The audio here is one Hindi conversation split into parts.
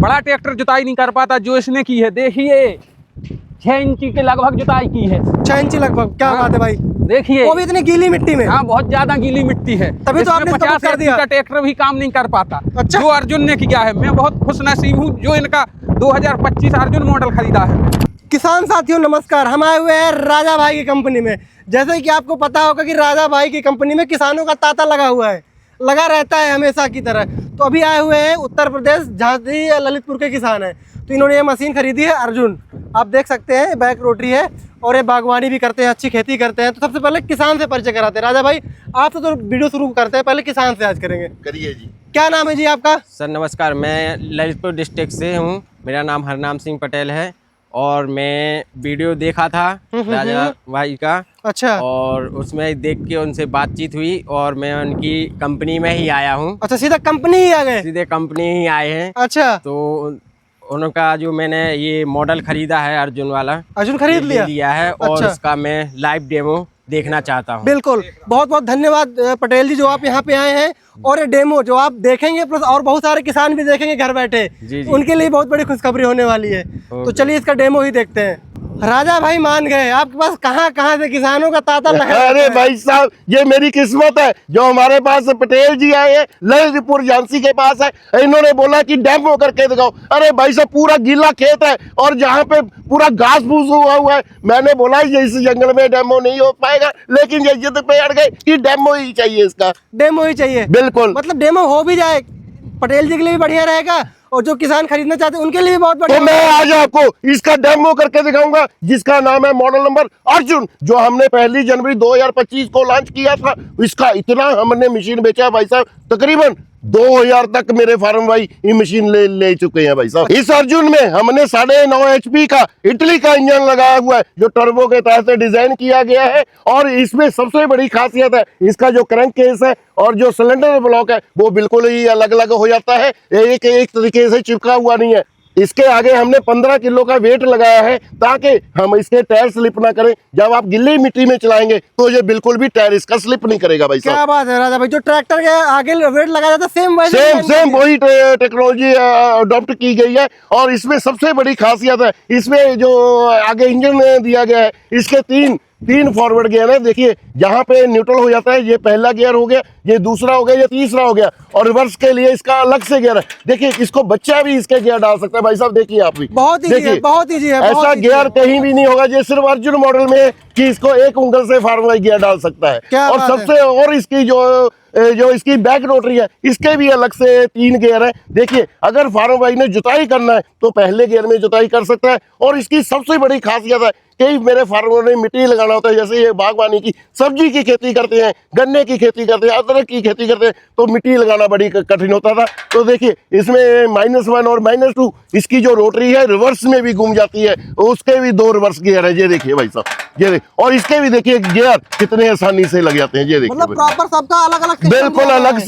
बड़ा ट्रैक्टर जुताई नहीं कर पाता जो इसने की है। देखिए 6 इंची के लगभग जुताई की है। 6 इंची लगभग, क्या बात है भाई। देखिए वो भी इतनी गीली मिट्टी में। हाँ, बहुत ज्यादा गीली मिट्टी है, तभी तो आपने 50 कर दिया। का ट्रैक्टर भी काम नहीं कर पाता। अच्छा। जो अर्जुन ने किया है, मैं बहुत खुश नसीब हूँ जो इनका 2025 अर्जुन मॉडल खरीदा है। किसान साथियों नमस्कार, हम आए हुए हैं राजा भाई की कंपनी में। जैसे कि आपको पता होगा कि राजा भाई की कंपनी में किसानों का तांता लगा हुआ है, लगा रहता है हमेशा की तरह। तो अभी आए हुए हैं उत्तर प्रदेश, झांसी ललितपुर के किसान हैं। तो इन्होंने ये मशीन खरीदी है अर्जुन, आप देख सकते हैं बैक रोटरी है, और ये बागवानी भी करते हैं, अच्छी खेती करते हैं। तो सबसे पहले किसान से परिचय कराते हैं। राजा भाई आपसे तो वीडियो शुरू करते हैं, पहले किसान से आज करेंगे। करिए जी। क्या नाम है जी आपका? सर नमस्कार, मैं ललितपुर डिस्ट्रिक्ट से हूँ। मेरा नाम हरनाम सिंह पटेल है और मैं वीडियो देखा था राजा भाई का। अच्छा। और उसमें देख के उनसे बातचीत हुई और मैं उनकी कंपनी में ही आया हूँ। अच्छा, सीधा कंपनी ही आ गए? सीधे कंपनी ही आए हैं। अच्छा। तो उनका जो मैंने ये मॉडल खरीदा है अर्जुन वाला, अर्जुन खरीद लिया है और अच्छा। उसका मैं लाइव डेमो देखना चाहता हूँ। बिल्कुल, बहुत बहुत धन्यवाद पटेल जी जो आप यहाँ पे आए हैं। और ये डेमो जो आप देखेंगे प्लस और बहुत सारे किसान भी देखेंगे घर बैठे, जी। उनके लिए बहुत बड़ी खुशखबरी होने वाली है। तो चलिए इसका डेमो ही देखते हैं। राजा भाई मान गए, आपके पास कहाँ से किसानों का तांता लगा। अरे भाई साहब, ये मेरी किस्मत है जो हमारे पास पटेल जी आए हैं, ललितपुर झांसी के पास है। इन्होंने बोला कि डेमो करके दिखाओ। अरे भाई साहब, पूरा गीला खेत है और जहाँ पे पूरा घास फूस हुआ है। मैंने बोला इस जंगल में डेमो नहीं हो पाएगा, लेकिन ये जिद पे अड़ गए कि डेमो ही चाहिए, इसका डेमो ही चाहिए। बिल्कुल, मतलब डेमो हो भी जाए पटेल जी के लिए भी बढ़िया रहेगा और जो किसान खरीदना चाहते हैं उनके लिए भी बहुत बढ़िया। तो मैं आज आपको इसका डेमो करके दिखाऊंगा, जिसका नाम है मॉडल नंबर अर्जुन, जो हमने 1 जनवरी 2025 को लॉन्च किया था। इसका इतना हमने मशीन बेचा भाई साहब, तकरीबन 2000 तक मेरे फार्म भाई ये मशीन ले चुके हैं भाई साहब। इस अर्जुन में हमने 9.5 HP का इटली का इंजन लगाया हुआ है, जो टर्बो के तहत से डिजाइन किया गया है। और इसमें सबसे बड़ी खासियत है इसका जो क्रैंक केस है और जो सिलेंडर ब्लॉक है वो बिल्कुल ही अलग अलग हो जाता है, एक तरीके से चिपका हुआ नहीं है। इसके आगे हमने 15 किलो का वेट लगाया है ताकि हम इसके टायर स्लिप ना करें। जब आप गिल्ली मिट्टी में चलाएंगे तो ये बिल्कुल भी टायर इसका स्लिप नहीं करेगा भाई साहब। क्या बात है राजा भाई, जो ट्रैक्टर के आगे वेट लगाया जाता है सेम वही टेक्नोलॉजी अडॉप्ट की गई है। और इसमें सबसे बड़ी खासियत है, इसमें जो आगे इंजन दिया गया है, इसके तीन फॉरवर्ड गियर है। देखिए यहाँ पे न्यूट्रल हो जाता है, ये पहला गियर हो गया, ये दूसरा हो गया, ये तीसरा हो गया। और रिवर्स के लिए इसका अलग से गियर है। देखिए इसको बच्चा भी इसके गियर डाल सकता है भाई साहब। देखिए आप भी, बहुत ईजी है, बहुत ईजी है। ऐसा गियर कहीं भी नहीं होगा, ये सिर्फ अर्जुन मॉडल में कि इसको एक उंगल से फार्म गियर डाल सकता है। और सबसे और इसकी जो इसकी बैक रोटरी है, इसके भी अलग से 3 गियर है। देखिए अगर फार्म भाई ने जुताई करना है तो पहले गियर में जुताई कर सकता है। और इसकी सबसे बड़ी खासियत है, कई मेरे फार्मर ने मिट्टी लगाना होता है, जैसे ये बागवानी की सब्जी की खेती करते हैं, गन्ने की खेती करते हैं, अदरक की खेती करते हैं, तो मिट्टी लगाना बड़ी कठिन होता था। तो देखिए इसमें -1 और -2 इसकी जो रोटरी है रिवर्स में भी घूम जाती है, उसके भी 2 रिवर्स गियर है। ये देखिए भाई साहब, ये देखिए। और इसके भी देखिए गियर कितने आसानी से लग जाते हैं। ये देखिए, मतलब प्रॉपर सबका अलग अलग बिल्कुल अलग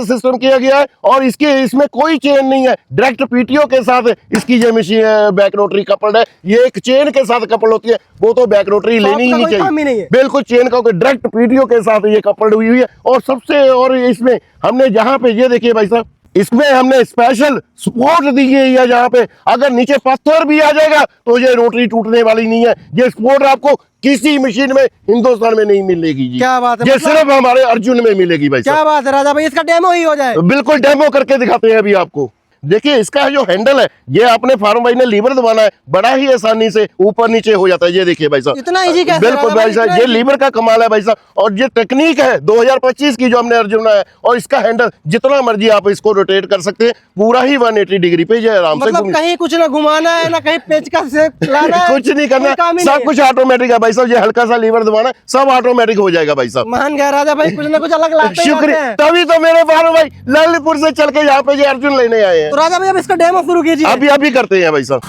सिस्टम किया गया है। और इसमें कोई चेन नहीं है, डायरेक्ट पीटीओ के साथ इसकी ये मशीन बैक रोटरी कपल्ड है। ये एक चेन के साथ कपल होती है, वो तो बैक रोटरी लेनी ही नहीं चाहिए। बिल्कुल चेन का डायरेक्ट पीटीओ के साथ ये कपल्ड हुई है। और इसमें हमने जहाँ पे ये देखिए भाई साहब, इसमें हमने स्पेशल सपोर्ट दी गई है। जहाँ पे अगर नीचे पत्थर भी आ जाएगा तो ये रोटरी टूटने वाली नहीं है। ये सपोर्ट आपको किसी मशीन में हिंदुस्तान में नहीं मिलेगी जी। क्या बात है, ये सिर्फ हमारे अर्जुन में मिलेगी भाई। क्या बात है राजा भाई, इसका डेमो ही हो जाए। बिल्कुल डेमो करके दिखाते हैं अभी आपको। देखिए इसका जो हैंडल है, ये आपने फार्म भाई ने लीवर दबाना है, बड़ा ही आसानी से ऊपर नीचे हो जाता है। ये देखिए भाई साहब, इतना इजी कैसे? बिल्कुल भाई साहब, ये लीवर का कमाल है भाई साहब। और ये टेक्निक है 2025 की जो हमने अर्जुन है। और इसका हैंडल जितना मर्जी आप इसको रोटेट कर सकते हैं, पूरा ही 180 डिग्री पे ये आराम से। मतलब कहीं कुछ ना घुमाना है ना कहीं पेचकस से लाना है, कुछ नहीं करना, सब कुछ ऑटोमेटिक है भाई साहब। ये हल्का सा लीवर दबाना है, सब ऑटोमेटिक हो जाएगा भाई साहब। मान गया राजा भाई, कुछ ना कुछ अलग लाते ही शुक्रिया, हैं। तभी तो मेरे फार्म भाई ललितपुर से चल के यहाँ पे ये अर्जुन लेने आए हैं। तो राजा भाई अब इसका डेमो शुरू कीजिए। अभी करते हैं भाई साहब।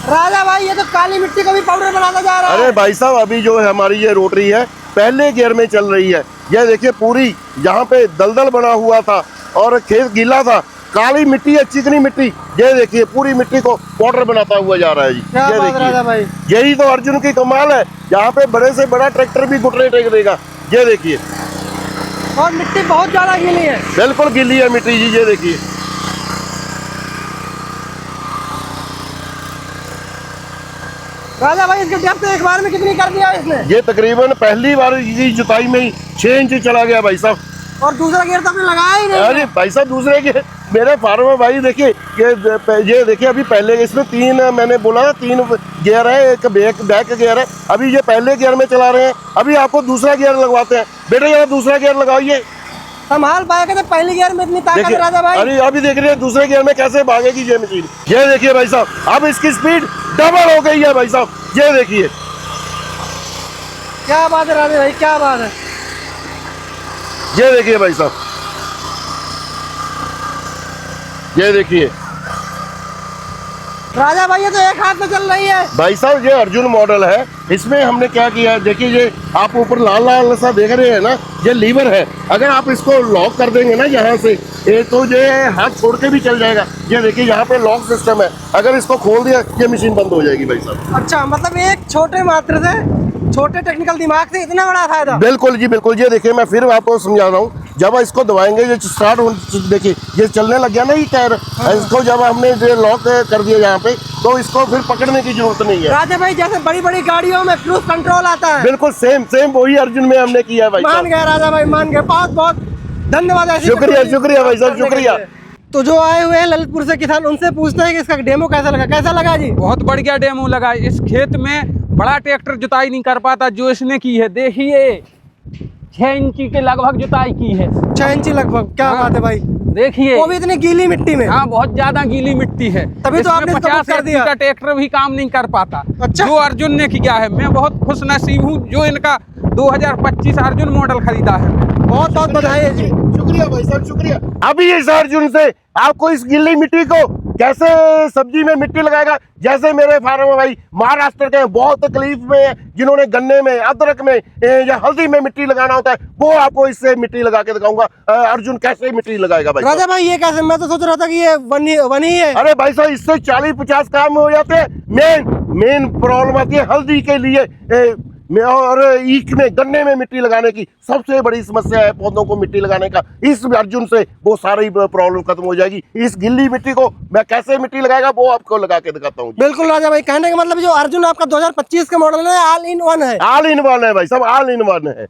राजा भाई ये तो काली मिट्टी का भी पाउडर बनाता जा रहा है। अरे भाई साहब, अभी जो है हमारी ये रोटरी है पहले गियर में चल रही है। ये देखिए पूरी जहाँ पे दलदल बना हुआ था और खेत गीला था, काली मिट्टी है, चिकनी मिट्टी, ये देखिए पूरी मिट्टी को पाउडर बनाता हुआ जा रहा है जी। क्या ये बात राजा भाई, यही तो अर्जुन की कमाल है। यहाँ पे बड़े से बड़ा ट्रैक्टर भी घुटने टेक देगा। ये देखिए, और मिट्टी बहुत ज्यादा गीली है। बिल्कुल गीली है मिट्टी जी। ये देखिए राजा भाई इसके डेप्थ एक बार में कितनी कर दिया इसने? ये तकरीबन पहली बार की जुताई में ही 6 इंच चला गया भाई साहब। और दूसरा गियर तो आपने लगाया ही नहीं। अरे भाई साहब दूसरे के मेरे फार्म में भाई देखिए ये देखिए अभी पहले इसमें 3 मैंने बोला ना 3 गियर है, एक बैक गियर है। अभी ये पहले गियर में चला रहे हैं, अभी आपको दूसरा गियर लगवाते हैं। बेटे यार दूसरा गियर लगाइए। संभाल पाएगा तो पहली गियर में इतनी ताकत है राजा भाई। अरे अभी देख रहे हैं दूसरे गियर में कैसे भागेगी ये मशीन। ये देखिए भाई साहब, अब इसकी स्पीड डबल हो गई है भाई साहब। ये देखिए क्या बात है राजा भाई, क्या बात है। ये देखिए भाई साहब, ये देखिए राजा भाई ये तो एक हाथ में चल रही है। भाई साहब ये अर्जुन मॉडल है। इसमें हमने क्या किया है, देखिए ये आप ऊपर लाल लाल सा देख रहे हैं ना, ये लीवर है। अगर आप इसको लॉक कर देंगे ना यहाँ से, ये तो ये हाथ छोड़ के भी चल जाएगा। ये देखिए यहाँ पे लॉक सिस्टम है, अगर इसको खोल दिया ये मशीन बंद हो जाएगी भाई साहब। अच्छा, मतलब एक छोटे मात्र से, छोटे टेक्निकल दिमाग से इतना बड़ा फायदा। बिल्कुल जी बिल्कुल। ये देखिए मैं फिर आपको समझा रहा हूँ, जब इसको दबाएंगे ये स्टार्ट हो, देखिए ये चलने लग गया ना ये टायर। इसको जब हमने ये लॉक कर दिया यहाँ पे, तो इसको फिर पकड़ने की जरूरत नहीं है। राजा भाई जैसे बड़ी बड़ी गाड़ियों में क्रूज कंट्रोल आता है, बिल्कुल सेम वही अर्जुन में हमने किया है भाई मान साहब। गए राजा भाई, मान गए। बहुत बहुत धन्यवाद। ऐसी शुक्रिया technology शुक्रिया भाई साहब, करने के शुक्रिया। लिए। तो जो आए हुए हैं ललितपुर से किसान, उनसे पूछते हैं कि इसका डेमो कैसा लगा। कैसा लगा जी? बहुत बढ़िया डेमो लगा। इस खेत में बड़ा ट्रैक्टर जुताई नहीं कर पाता जो इसने की है। देखिए 6 इंची के लगभग जुताई की है। 6 इंची लगभग। क्या हाँ। बात है भाई, देखिए वो भी इतनी गीली मिट्टी में। हाँ बहुत ज्यादा गीली मिट्टी है, तभी तो आपने इसको बुक 50 कर दिया। का ट्रैक्टर भी काम नहीं कर पाता। अच्छा। जो अर्जुन ने किया है, मैं बहुत खुश नसीब हूँ जो इनका 2025 अर्जुन मॉडल खरीदा है। बहुत बहुत बधाई है जी। शुक्रिया भाई साहब, शुक्रिया। अभी इस अर्जुन से आपको इस गीली मिट्टी को कैसे सब्जी में मिट्टी लगाएगा। जैसे मेरे फार्म में भाई महाराष्ट्र के बहुत तकलीफ में है, जिन्होंने गन्ने में, अदरक में या हल्दी में मिट्टी लगाना होता है, वो आपको इससे मिट्टी लगा के दिखाऊंगा अर्जुन कैसे मिट्टी लगाएगा भाई। राजा भाई ये कैसे? मैं तो सोच रहा था कि ये वन ही है। अरे भाई साहब इससे 40-50 काम हो जाते हैं। मेन प्रॉब्लम आती है हल्दी के लिए और ईख में, गन्ने में मिट्टी लगाने की सबसे बड़ी समस्या है पौधों को मिट्टी लगाने का। इस अर्जुन से वो सारी प्रॉब्लम खत्म हो जाएगी। इस गिल्ली मिट्टी को मैं कैसे मिट्टी लगाएगा वो आपको लगा के दिखाता हूँ। बिल्कुल राजा भाई, कहने का मतलब जो अर्जुन आपका 2025 का मॉडल है, ऑल इन वन है। ऑल इन वन है भाई साहब, ऑल इन वन है।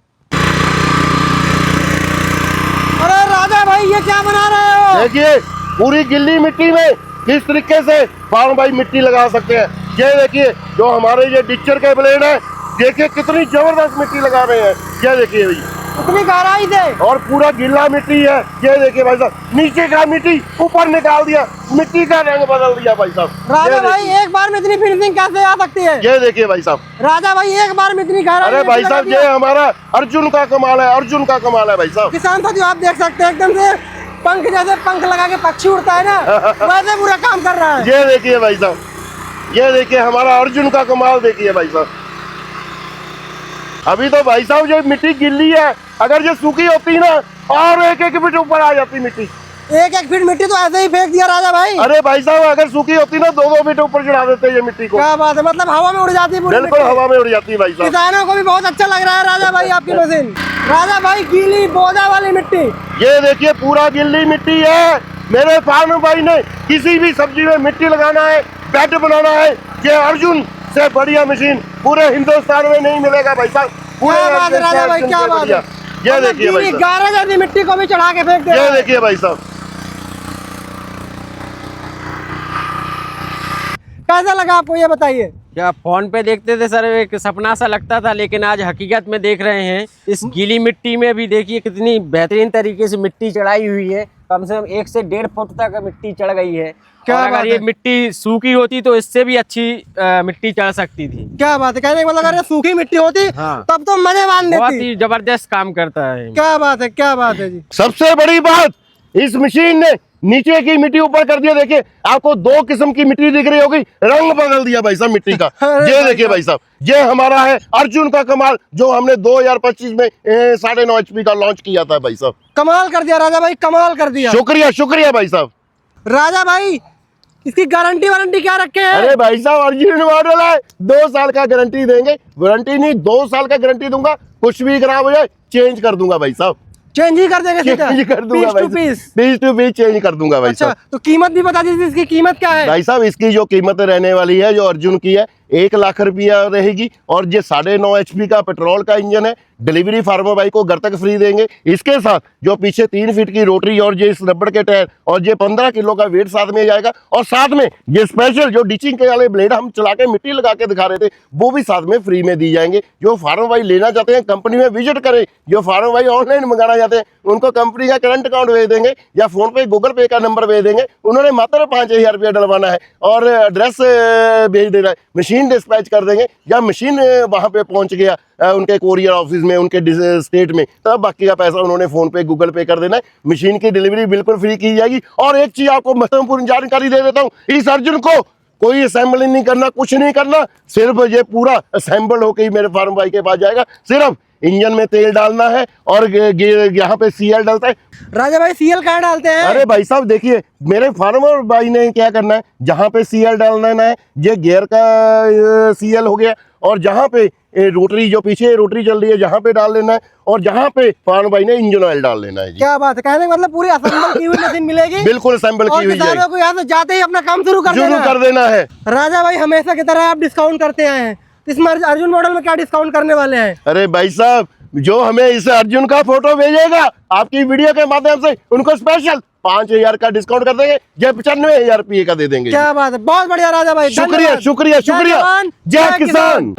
अरे राजा भाई ये क्या बना रहे हो? देखिए पूरी गिल्ली मिट्टी में किस तरीके से फार्म भाई मिट्टी लगा सकते हैं। ये देखिए जो हमारे ये डिक्चर के ब्लेड है, देखिए कितनी जबरदस्त मिट्टी लगा रहे हैं। ये देखिए भाई इतनी गहराई से, और पूरा गीला मिट्टी है। ये देखिए भाई साहब, नीचे का मिट्टी ऊपर निकाल दिया, मिट्टी का रंग बदल दिया भाई साहब। राजा भाई एक बार में इतनी फिनिशिंग कैसे आ सकती है? ये देखिए भाई साहब, राजा भाई एक बार में इतनी गहराई। अरे भाई साहब ये हमारा अर्जुन का कमाल है, अर्जुन का कमाल है भाई साहब। किसान साथियों आप देख सकते हैं एकदम से पंख जैसे पंख लगा के पक्षी उड़ता है ना, वैसे पूरा काम कर रहा है। ये देखिए भाई साहब, ये देखिए हमारा अर्जुन का कमाल देखिए भाई साहब। अभी तो भाई साहब ये मिट्टी गिल्ली है, अगर ये सूखी होती ना और 1-1 फीट ऊपर आ जाती मिट्टी। 1-1 फीट मिट्टी तो ऐसे ही फेंक दिया राजा भाई। अरे भाई साहब अगर सूखी होती ना 2-2 फीट ऊपर चढ़ा देते ये मिट्टी को। क्या बात है, मतलब हवा में उड़ जाती है पूरी बिल्कुल मिट्टी। हवा में उड़ जाती है भाई साहब। किसानों को भी बहुत अच्छा लग रहा है राजा भाई आपकी मशीन। राजा भाई गीली बोझा वाली मिट्टी, ये देखिए पूरा गिल्ली मिट्टी है। मेरे फार्म भाई ने किसी भी सब्जी में मिट्टी लगाना है, बेड बनाना है, ये अर्जुन से बढ़िया मशीन पूरे हिंदुस्तान में नहीं मिलेगा भाई साहब। क्या बात है राजा भाई, क्या बात है। ये देखिए भाई साहब, 11 जैसी मिट्टी को भी चढ़ा के फेंक दे। ये देखिए भाई साहब। कैसा लगा आपको ये बताइए? क्या फोन पे देखते थे सर, एक सपना सा लगता था, लेकिन आज हकीकत में देख रहे हैं। इस गीली मिट्टी में भी देखिए कितनी बेहतरीन तरीके से मिट्टी चढ़ाई हुई है। कम से कम 1 से 1.5 फुट तक मिट्टी चढ़ गई है। क्या और बात अगर ये है। मिट्टी सूखी होती तो इससे भी अच्छी मिट्टी चढ़ सकती थी। क्या बात है, कहने का मतलब अगर ये सूखी मिट्टी होती हाँ। तब तो मजे मान बहुत देती। ही जबरदस्त काम करता है। क्या बात है, क्या बात है जी। सबसे बड़ी बात, इस मशीन ने नीचे की मिट्टी ऊपर कर दिया। देखिए आपको 2 किस्म की मिट्टी दिख रही होगी, रंग बदल दिया भाई साहब मिट्टी का। अरे ये भाई देखिए भाई साहब, ये हमारा है अर्जुन का कमाल, जो हमने 2025 में 9.5 HP का लॉन्च किया था भाई साहब। कमाल कर दिया राजा भाई, कमाल कर दिया। शुक्रिया शुक्रिया भाई साहब। राजा भाई इसकी गारंटी वारंटी क्या रखे हैं? अरे भाई साहब अर्जुन मॉडल है, 2 साल का गारंटी देंगे। वारंटी नहीं, 2 साल का गारंटी दूंगा। कुछ भी खराब हो जाए चेंज कर दूंगा भाई साहब। चेंज ही कर देंगे सीधा? चेंज कर दूंगा भाई, पीस टू पीस चेंज कर दूंगा भाई अच्छा साहब। तो कीमत भी बता दीजिए, इसकी कीमत क्या है? भाई साहब इसकी जो कीमत रहने वाली है, जो अर्जुन की है, 1 लाख रुपया रहेगी। और ये 9.5 HP का पेट्रोल का इंजन है। डिलीवरी फार्मा बाइक को घर तक फ्री देंगे। इसके साथ जो पीछे 3 फीट की रोटरी और ये इस रबड़ के टायर और ये 15 किलो का वेट साथ में जाएगा। और साथ में ये स्पेशल जो डिचिंग के वाले ब्लेड हम चला के मिट्टी लगा के दिखा रहे थे वो भी साथ में फ्री में दी जाएंगे। जो फार्मा भाई लेना चाहते हैं कंपनी में विजिट करें। जो फार्मा भाई ऑनलाइन मंगाना चाहते हैं उनको कंपनी का करंट अकाउंट भेज देंगे या फोन पे गूगल पे का नंबर भेज देंगे। उन्होंने मात्र 5000 रुपया डलवाना है और एड्रेस भेज देना है। मशीन डिस्पैच कर देंगे या मशीन वहां पे पहुंच गया उनके कोरियर ऑफिस में उनके स्टेट में, तब बाकी का पैसा उन्होंने फोन पे गूगल पे कर देना है। मशीन की डिलीवरी बिल्कुल फ्री की जाएगी। और एक चीज आपको महत्वपूर्ण जानकारी दे देता हूँ, इस अर्जुन को कोई असेंबलिंग नहीं करना, कुछ नहीं करना, सिर्फ ये पूरा असेंबल होकर ही मेरे फार्म भाई के पास जाएगा। सिर्फ इंजन में तेल डालना है और यहाँ पे सीएल डलता है। राजा भाई सीएल कहाँ डालते हैं? अरे भाई साहब देखिए, मेरे फार्मर भाई ने क्या करना है, जहाँ पे सीएल डालना है ये गियर का सीएल हो गया और जहाँ पे रोटरी जो पीछे रोटरी चल रही है जहाँ पे डाल लेना है और जहाँ पे फार्म भाई ने इंजन ऑयल डाल लेना है जी। क्या बात है, कहने का मतलब पूरी असेंबल की हुई मशीन मिलेगी। बिल्कुल असेंबल की हुई किसानों को यहाँ से जाते ही अपना काम शुरू कर देना है। राजा भाई हमेशा की तरह आप डिस्काउंट करते आए हैं, इसमें अर्जुन मॉडल में क्या डिस्काउंट करने वाले हैं? अरे भाई साहब, जो हमें इस अर्जुन का फोटो भेजेगा आपकी वीडियो के माध्यम से उनको स्पेशल 5000 का डिस्काउंट कर देंगे। ये 95,000 रुपये का दे देंगे। क्या बात है, बहुत बढ़िया राजा भाई, शुक्रिया शुक्रिया शुक्रिया। जय किसान।